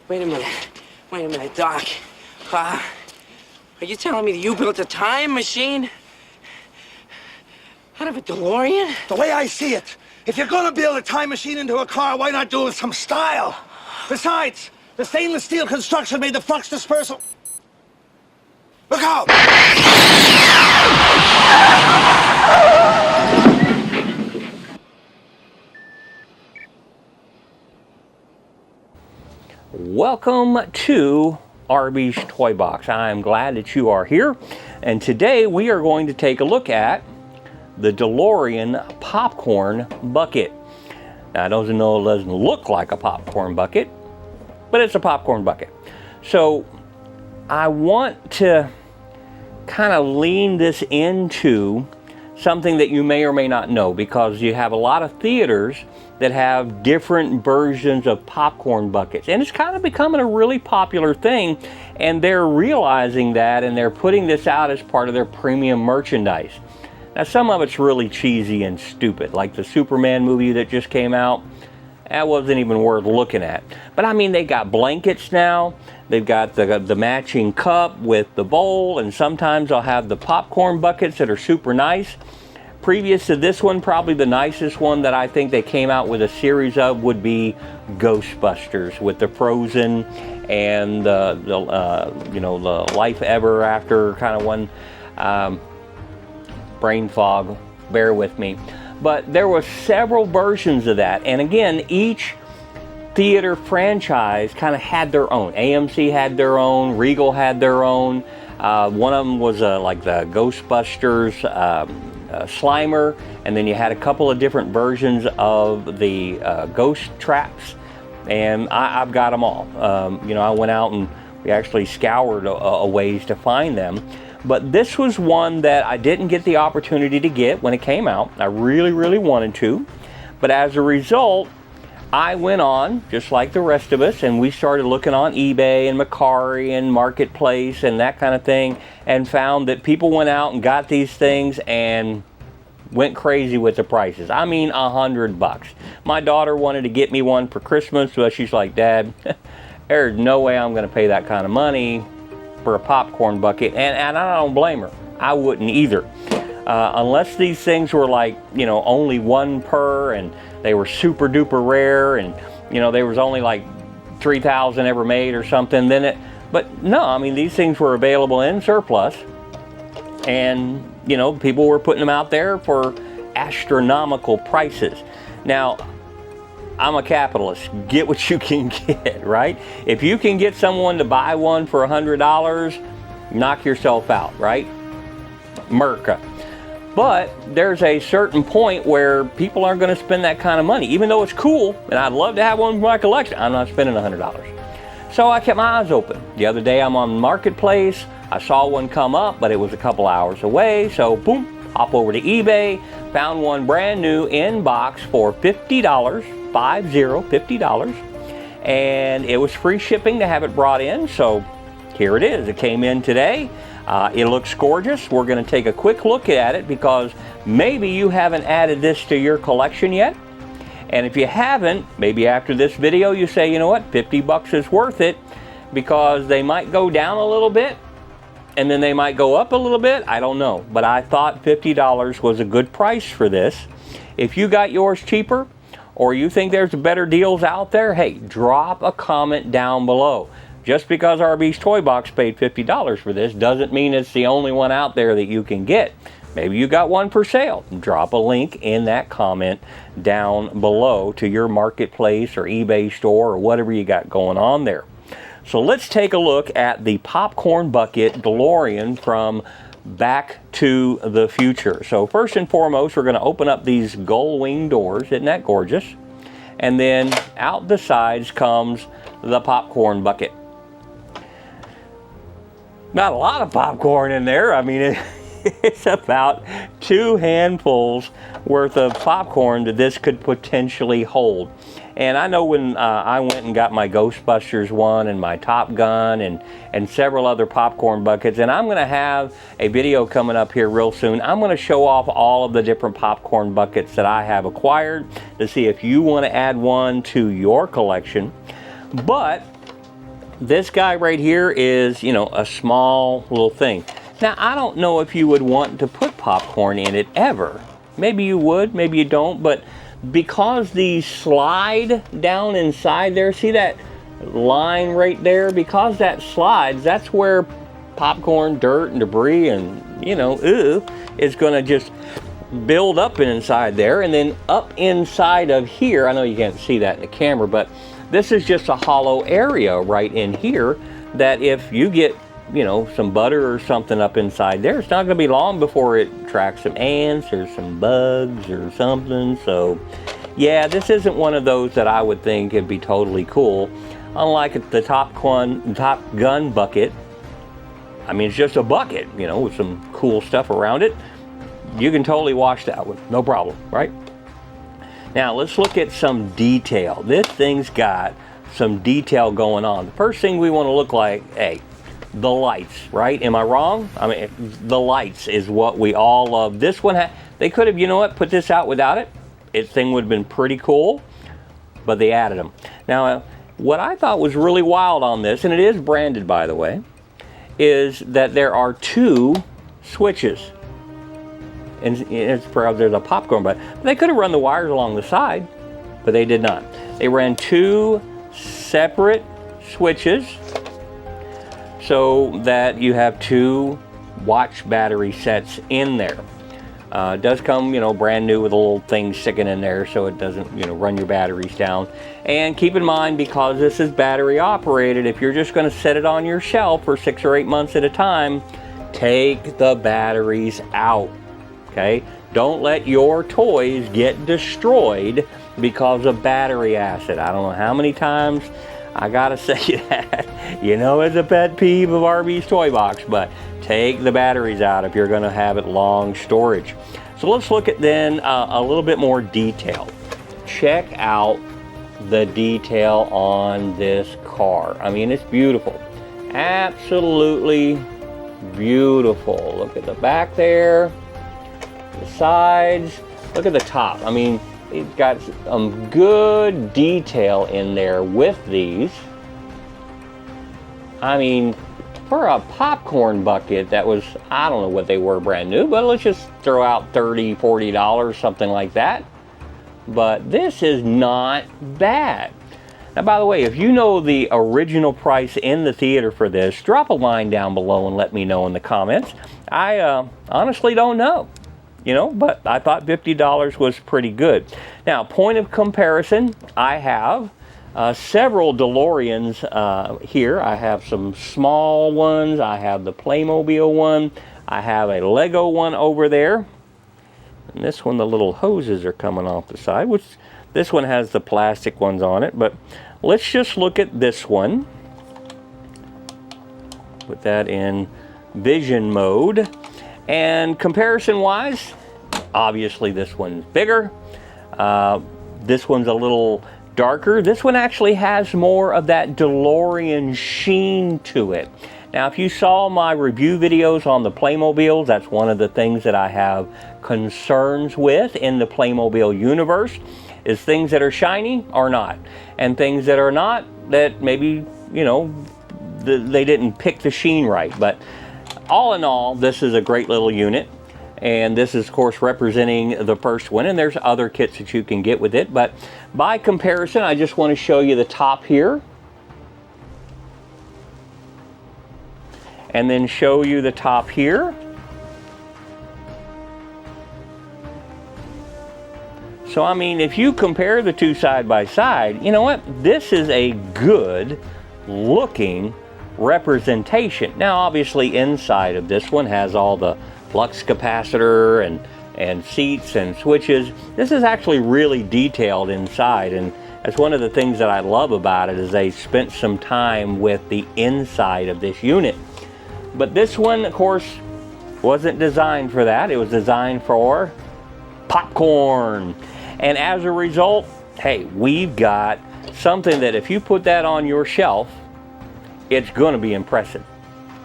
Wait a minute, Doc. Are you telling me that you built a time machine out of a Delorean? The way I see it, if you're gonna build a time machine into a car, why not do it with some style? Besides, the stainless steel construction made the flux dispersal. Look out! Welcome to Arby's Toy Box. I'm glad that you are here, and today we are going to take a look at the DeLorean popcorn bucket. Now, it doesn't look like a popcorn bucket, but it's a popcorn bucket. So I want to kind of lean this into something that you may or may not know, because you have a lot of theaters that have different versions of popcorn buckets, and it's kind of becoming a really popular thing, and they're realizing that, and they're putting this out as part of their premium merchandise. Now, some of it's really cheesy and stupid, like the Superman movie that just came out. That wasn't even worth looking at. But I mean, they got blankets now, they've got the matching cup with the bowl, and sometimes they'll have the popcorn buckets that are super nice. Previous to this one, probably the nicest one that I think they came out with a series of would be Ghostbusters, with the Frozen and the Life Ever After kind of one. Brain fog, bear with me. But there were several versions of that, and again, each theater franchise kind of had their own. AMC had their own, Regal had their own. One of them was like the Ghostbusters Slimer, and then you had a couple of different versions of the ghost traps, and I've got them all. I went out and we actually scoured a ways to find them, but this was one that I didn't get the opportunity to get when it came out. I really wanted to, but as a result, I went on, just like the rest of us, and we started looking on eBay and Mercari and Marketplace and that kind of thing, and found that people went out and got these things and went crazy with the prices. I mean, $100. My daughter wanted to get me one for Christmas, but she's like, Dad, there's no way I'm going to pay that kind of money for a popcorn bucket, and I don't blame her. I wouldn't either. Unless these things were like, only one per, and they were super duper rare, and there was only like 3,000 ever made or something, but no, I mean, these things were available in surplus, and people were putting them out there for astronomical prices. Now, I'm a capitalist. Get what you can get, right? If you can get someone to buy one for $100, knock yourself out, right? Merca. But there's a certain point where people aren't going to spend that kind of money, even though it's cool, and I'd love to have one for my collection. I'm not spending $100. So I kept my eyes open. The other day I'm on Marketplace. I saw one come up, but it was a couple hours away. So boom, hop over to eBay, found one brand new in box for $50, $50, and it was free shipping to have it brought in. So here it is. It came in today. It looks gorgeous. We're going to take a quick look at it, because maybe you haven't added this to your collection yet. And if you haven't, maybe after this video you say, you know what, $50 is worth it, because they might go down a little bit and then they might go up a little bit. I don't know. But I thought $50 was a good price for this. If you got yours cheaper, or you think there's better deals out there, hey, drop a comment down below. Just because Arby's Toy Box paid $50 for this doesn't mean it's the only one out there that you can get. Maybe you got one for sale. Drop a link in that comment down below to your Marketplace or eBay store or whatever you got going on there. So let's take a look at the popcorn bucket DeLorean from Back to the Future. So first and foremost, we're going to open up these gull wing doors. Isn't that gorgeous? And then out the sides comes the popcorn bucket. Not a lot of popcorn in there. I mean, it's about 2 handfuls worth of popcorn that this could potentially hold. And I know when I went and got my Ghostbusters one and my Top Gun and several other popcorn buckets, and I'm going to have a video coming up here real soon. I'm going to show off all of the different popcorn buckets that I have acquired to see if you want to add one to your collection. But this guy right here is, you know, a small little thing. Now, I don't know if you would want to put popcorn in it ever. Maybe you would, maybe you don't, but because these slide down inside there, see that line right there? Because that slides, that's where popcorn, dirt, and debris, and, you know, is gonna just build up inside there. And then up inside of here, I know you can't see that in the camera, but this is just a hollow area right in here that if you get, you know, some butter or something up inside there, it's not gonna be long before it tracks some ants or some bugs or something. So yeah, this isn't one of those that I would think it'd be totally cool. Unlike the Top Gun bucket, I mean, it's just a bucket, you know, with some cool stuff around it. You can totally wash that with no problem, right? Now let's look at some detail. This thing's got some detail going on. The first thing we want to look like, hey, the lights, right? Am I wrong? I mean, the lights is what we all love. This one, they could have, you know what, put this out without it. This thing would have been pretty cool, but they added them. Now, what I thought was really wild on this, and it is branded, by the way, is that there are 2 switches. And it's probably there's a popcorn button. They could have run the wires along the side, but they did not. They ran 2 separate switches so that you have 2 watch battery sets in there. It does come, you know, brand new with a little thing sticking in there so it doesn't, you know, run your batteries down. And keep in mind, because this is battery operated, if you're just going to set it on your shelf for 6 or 8 months at a time, take the batteries out. Okay? Don't let your toys get destroyed because of battery acid. I don't know how many times I gotta say that. You know, it's a pet peeve of RB's Toy Box, but take the batteries out if you're gonna have it long storage. So let's look at then a little bit more detail. Check out the detail on this car. I mean, it's beautiful. Absolutely beautiful. Look at the back there. The sides, look at the top. I mean, it's got some good detail in there with these. I mean, for a popcorn bucket that was, I don't know what they were brand new, but let's just throw out $30, $40, something like that. But this is not bad. Now, by the way, if you know the original price in the theater for this, drop a line down below and let me know in the comments. I honestly don't know. You know, but I thought $50 was pretty good. Now, point of comparison, I have several DeLoreans here. I have some small ones. I have the Playmobil one. I have a Lego one over there. And this one, the little hoses are coming off the side, which this one has the plastic ones on it. But let's just look at this one. Put that in vision mode. And comparison-wise, obviously this one's bigger. This one's a little darker. This one actually has more of that DeLorean sheen to it. Now, if you saw my review videos on the Playmobiles, that's one of the things that I have concerns with in the Playmobil universe, is things that are shiny or not. And things that are not, that maybe, you know, they didn't pick the sheen right. But all in all, this is a great little unit, and this is of course representing the first one, and there's other kits that you can get with it, but by comparison I just want to show you the top here and then show you the top here. So I mean, if you compare the two side by side, you know what, this is a good looking representation. Now obviously inside of this one has all the flux capacitor and seats and switches. This is actually really detailed inside, and that's one of the things that I love about it, is they spent some time with the inside of this unit. But this one of course wasn't designed for that. It was designed for popcorn, and as a result, hey, we've got something that if you put that on your shelf, it's going to be impressive,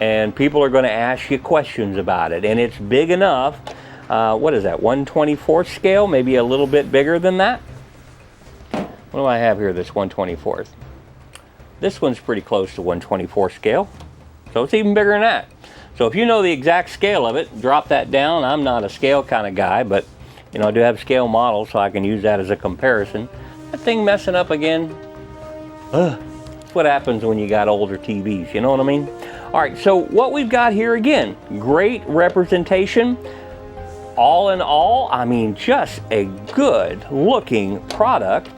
and people are going to ask you questions about it. And it's big enough. What is that, 1/24th scale? Maybe a little bit bigger than that. What do I have here that's 1/24th? This one's pretty close to 1/24 scale, so it's even bigger than that. So if you know the exact scale of it, drop that down. I'm not a scale kind of guy, but you know, I do have scale models, so I can use that as a comparison. That thing messing up again. That's what happens when you got older TVs, you know what I mean? All right, so what we've got here again, great representation. All in all, I mean, just a good looking product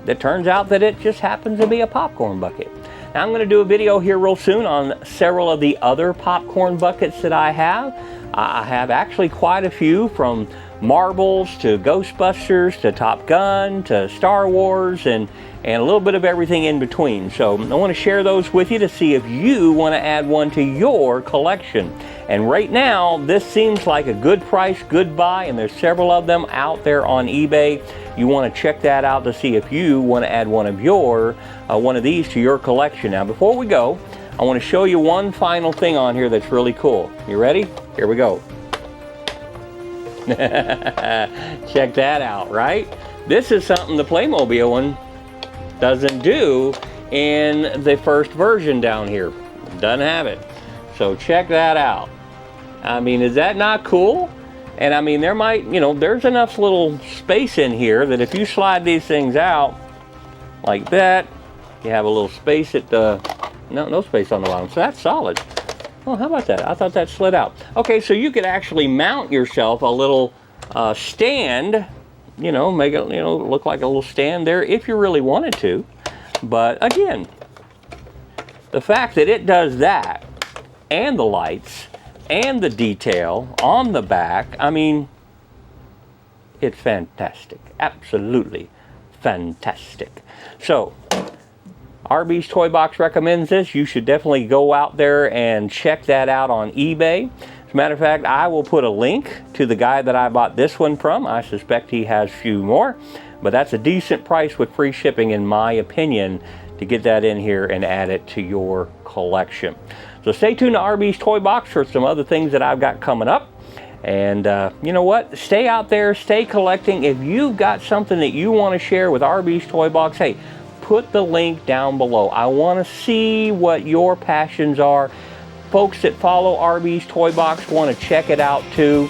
that turns out that it just happens to be a popcorn bucket. Now I'm going to do a video here real soon on several of the other popcorn buckets that I have. I have actually quite a few, from Marbles to Ghostbusters to Top Gun to Star Wars, and a little bit of everything in between. So I want to share those with you to see if you want to add one to your collection. And right now, this seems like a good price, good buy, and there's several of them out there on eBay. You want to check that out to see if you want to add one of these to your collection. Now, before we go, I want to show you one final thing on here that's really cool. You ready? Here we go. Check that out, right? This is something the Playmobil one doesn't do in the first version down here. Doesn't have it. So check that out. I mean, is that not cool? And I mean, there might, you know, there's enough little space in here that if you slide these things out like that, you have a little space at the, no space on the bottom. So that's solid. Oh, how about that? I thought that slid out. Okay, so you could actually mount yourself a little stand, you know, make it, you know, look like a little stand there if you really wanted to. But again, the fact that it does that, and the lights, and the detail on the back, I mean, it's fantastic. Absolutely fantastic. So, RB's Toy Box recommends this. You should definitely go out there and check that out on eBay. As a matter of fact, I will put a link to the guy that I bought this one from. I suspect he has a few more, but that's a decent price with free shipping, in my opinion, to get that in here and add it to your collection. So stay tuned to RB's Toy Box for some other things that I've got coming up. And you know what? Stay out there, stay collecting. If you've got something that you want to share with RB's Toy Box, hey, put the link down below. I want to see what your passions are. Folks that follow RB's Toy Box want to check it out too.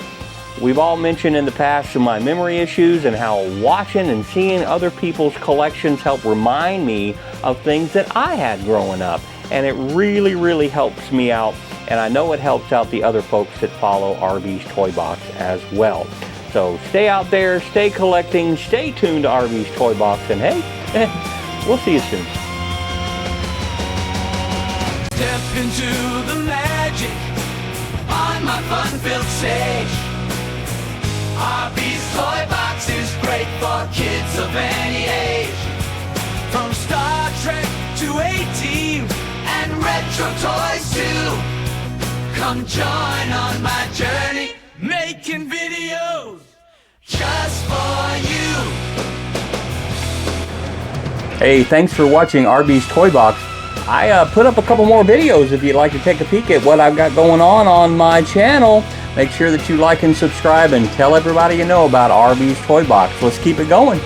We've all mentioned in the past some of my memory issues and how watching and seeing other people's collections help remind me of things that I had growing up. And it really, really helps me out. And I know it helps out the other folks that follow RB's Toy Box as well. So stay out there, stay collecting, stay tuned to RB's Toy Box, and hey, we'll see you soon. Step into the magic on my fun-filled stage. RB's Toy Box is great for kids of any age. From Star Trek to A-Team and retro toys too. Come join on my journey, making videos just for you. Hey, thanks for watching RB's Toy Box. I put up a couple more videos if you'd like to take a peek at what I've got going on my channel. Make sure that you like and subscribe and tell everybody you know about RB's Toy Box. Let's keep it going.